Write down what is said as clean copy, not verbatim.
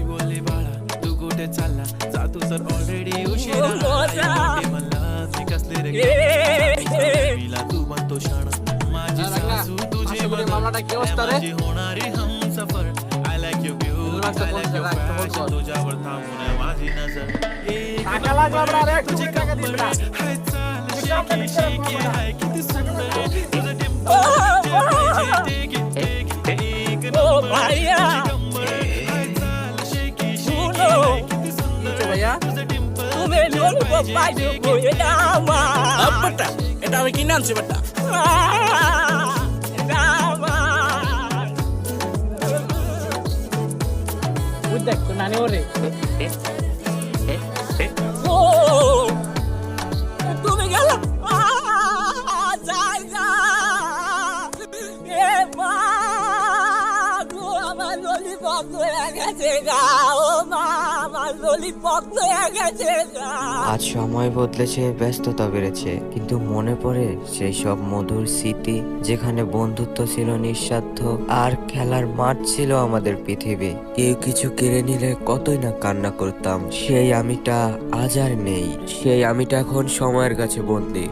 बोलली बाळा तू कुठे चालला जातो तर ऑलरेडी उशिरा म्हणला मी कसले रे मीला तू बनतो शाणा माझी सासू तुझी माझी होणारी Humsafar I like you beauty I like you fashion तुझ्यावर थांबून माझी नजर तुझी कंबर हाय चाल शेकी शेकी हाय किती सुंदर तुझं टिंपल এটা আমি কিনে আনছি বেটা দেখ তো নানি ওরে তুমি গেল আজ সময় বদলেছে, ব্যস্ততা বেড়েছে, কিন্তু মনে পড়ে সেই সব মধুর স্মৃতি যেখানে বন্ধুত্ব ছিল নিঃস্বার্থ আর খেলার মাঠ ছিল আমাদের পৃথিবী। কেউ কিছু কেড়ে নিলে কতই না কান্না করতাম। সেই আমিটা আজ আর নেই, সেই আমিটা এখন সময়ের কাছে বন্দী।